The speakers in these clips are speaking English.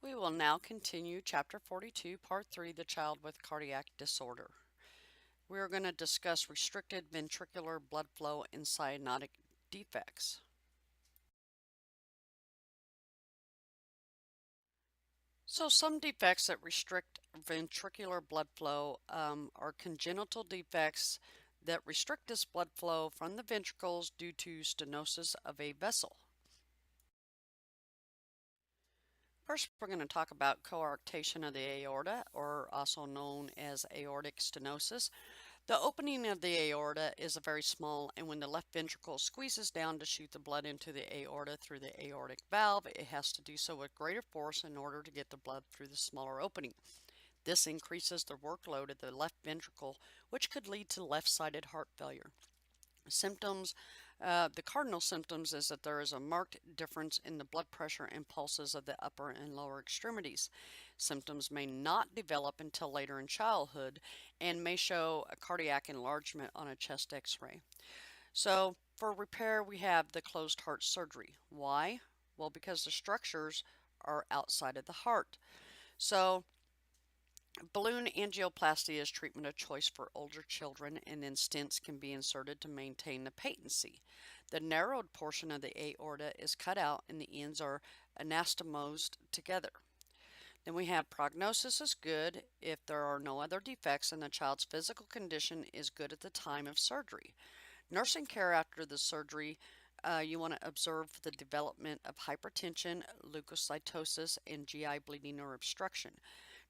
We will now continue Chapter 42, Part 3, The Child with Cardiac Disorder. We are going to discuss restricted ventricular blood flow and cyanotic defects. So some defects that restrict ventricular blood flow are congenital defects that restrict this blood flow from the ventricles due to stenosis of a vessel. First, we're going to talk about coarctation of the aorta, or also known as aortic stenosis. The opening of the aorta is very small, and when the left ventricle squeezes down to shoot the blood into the aorta through the aortic valve, it has to do so with greater force in order to get the blood through the smaller opening. This increases the workload of the left ventricle, which could lead to left-sided heart failure. Symptoms. The cardinal symptoms is that there is a marked difference in the blood pressure and pulses of the upper and lower extremities. Symptoms may not develop until later in childhood and may show a cardiac enlargement on a chest x-ray. So for repair, we have the closed heart surgery. Why? Well, because the structures are outside of the heart. So balloon angioplasty is treatment of choice for older children, and then stents can be inserted to maintain the patency. The narrowed portion of the aorta is cut out and the ends are anastomosed together. Then we have prognosis is good if there are no other defects and the child's physical condition is good at the time of surgery. Nursing care after the surgery, you want to observe the development of hypertension, leukocytosis, and GI bleeding or obstruction.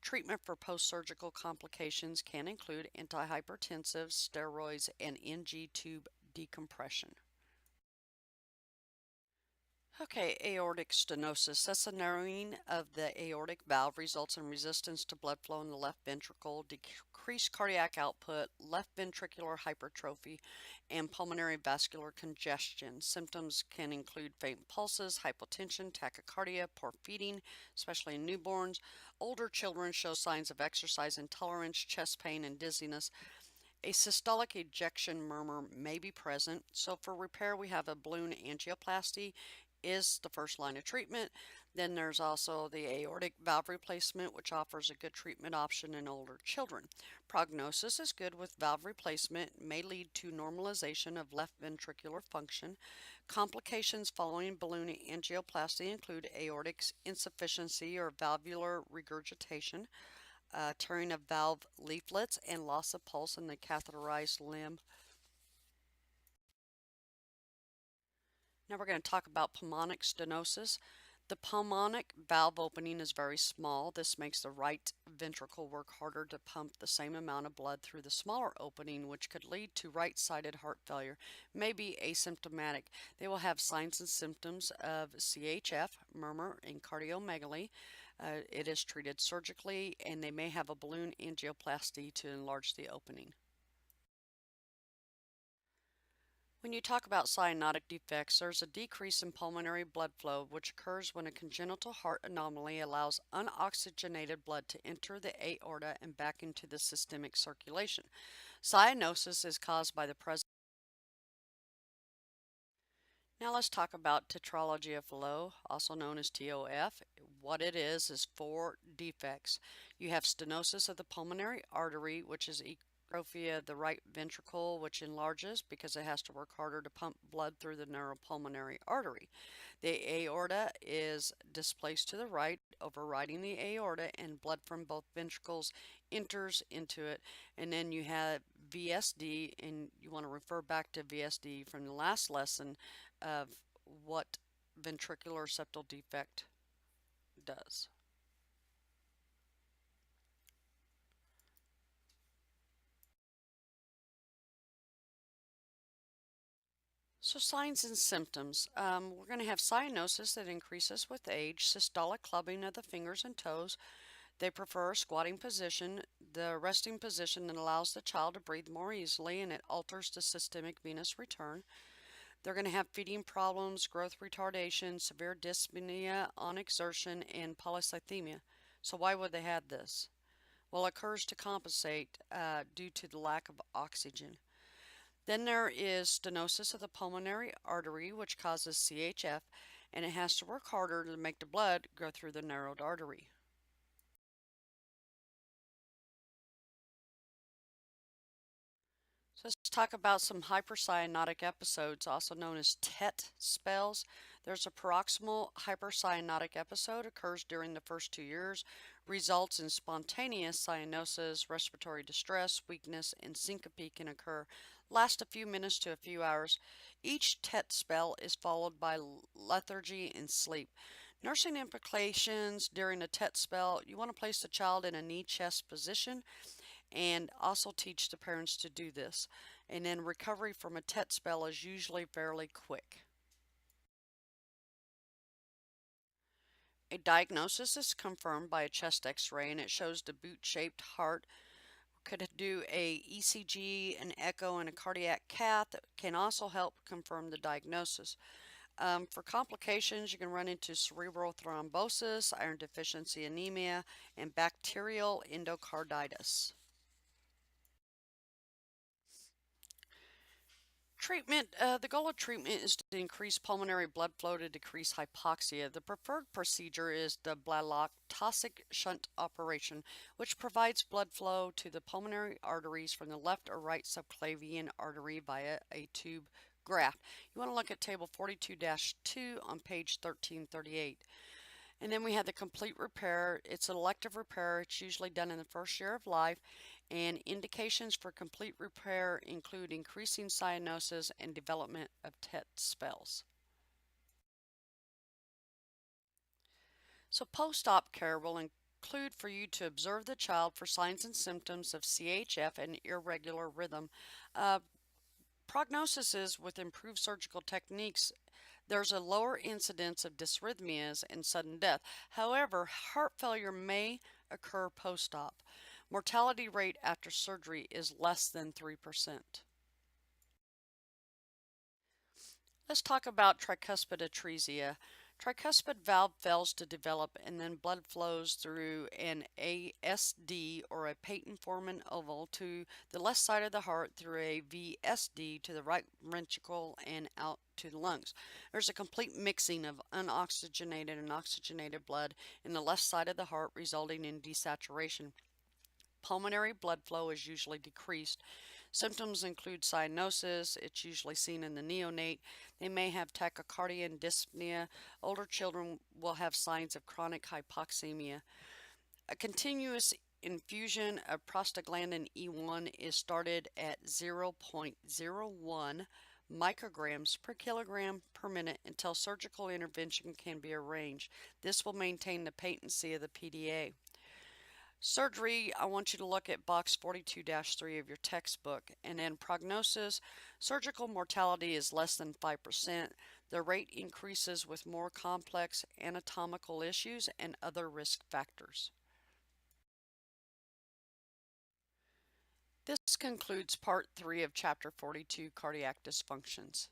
Treatment for post-surgical complications can include antihypertensives, steroids, and NG tube decompression. Okay, aortic stenosis. That's a narrowing of the aortic valve, results in resistance to blood flow in the left ventricle, decreased cardiac output, left ventricular hypertrophy, and pulmonary vascular congestion. Symptoms can include faint pulses, hypotension, tachycardia, poor feeding, especially in newborns. Older children show signs of exercise intolerance, chest pain, and dizziness. A systolic ejection murmur may be present. So for repair, we have a balloon angioplasty is the first line of treatment. Then there's also the aortic valve replacement, which offers a good treatment option in older children. Prognosis is good with valve replacement, may lead to normalization of left ventricular function. Complications following balloon angioplasty include aortic insufficiency or valvular regurgitation, tearing of valve leaflets, and loss of pulse in the catheterized limb. Now we're going to talk about pulmonic stenosis. The pulmonic valve opening is very small. This makes the right ventricle work harder to pump the same amount of blood through the smaller opening, which could lead to right-sided heart failure. May be asymptomatic. They will have signs and symptoms of CHF, murmur, and cardiomegaly. It is treated surgically, and they may have a balloon angioplasty to enlarge the opening. When you talk about cyanotic defects, there's a decrease in pulmonary blood flow which occurs when a congenital heart anomaly allows unoxygenated blood to enter the aorta and back into the systemic circulation. Cyanosis is caused by the presence. Now let's talk about Tetralogy of Flow, also known as TOF. What it is 4 defects. You have stenosis of the pulmonary artery, which is atrophy of the right ventricle, which enlarges because it has to work harder to pump blood through the neuropulmonary artery. The aorta is displaced to the right, overriding the aorta, and blood from both ventricles enters into it. And then you have VSD, and you want to refer back to VSD from the last lesson of what ventricular septal defect does. So signs and symptoms. We're going to have cyanosis that increases with age, systolic clubbing of the fingers and toes. They prefer a squatting position, the resting position that allows the child to breathe more easily, and it alters the systemic venous return. They're going to have feeding problems, growth retardation, severe dyspnea on exertion, and polycythemia. So why would they have this? Well, it occurs to compensate due to the lack of oxygen. Then there is stenosis of the pulmonary artery, which causes CHF, and it has to work harder to make the blood go through the narrowed artery. So let's talk about some hypercyanotic episodes, also known as TET spells. There's a paroxysmal hypercyanotic episode, occurs during the first 2 years, results in spontaneous cyanosis, respiratory distress, weakness, and syncope can occur, last a few minutes to a few hours. Each TET spell is followed by lethargy and sleep. Nursing implications during a TET spell, you want to place the child in a knee-chest position and also teach the parents to do this. And then recovery from a TET spell is usually fairly quick. A diagnosis is confirmed by a chest x-ray and it shows the boot-shaped heart. Could do a ECG, an echo, and a cardiac cath can also help confirm the diagnosis. For complications, you can run into cerebral thrombosis, iron deficiency anemia, and bacterial endocarditis. Treatment, the goal of treatment is to increase pulmonary blood flow to decrease hypoxia. The preferred procedure is the blalotoxic shunt operation, which provides blood flow to the pulmonary arteries from the left or right subclavian artery via a tube graft. You want to look at table 42-2 on page 1338. And then we have the complete repair. It's an elective repair. It's usually done in the first year of life. And indications for complete repair include increasing cyanosis and development of TET spells. So post-op care will include for you to observe the child for signs and symptoms of CHF and irregular rhythm. Prognosis is with improved surgical techniques, there's a lower incidence of dysrhythmias and sudden death. However, heart failure may occur post-op. Mortality rate after surgery is less than 3%. Let's talk about tricuspid atresia. Tricuspid valve fails to develop and then blood flows through an ASD or a patent foramen oval to the left side of the heart through a VSD to the right ventricle and out to the lungs. There's a complete mixing of unoxygenated and oxygenated blood in the left side of the heart resulting in desaturation. Pulmonary blood flow is usually decreased. Symptoms include cyanosis. It's usually seen in the neonate. They may have tachycardia and dyspnea. Older children will have signs of chronic hypoxemia. A continuous infusion of prostaglandin E1 is started at 0.01 micrograms per kilogram per minute until surgical intervention can be arranged. This will maintain the patency of the PDA. Surgery, I want you to look at box 42-3 of your textbook. And then prognosis, surgical mortality is less than 5%. The rate increases with more complex anatomical issues and other risk factors. This concludes part 3 of chapter 42, cardiac dysfunctions.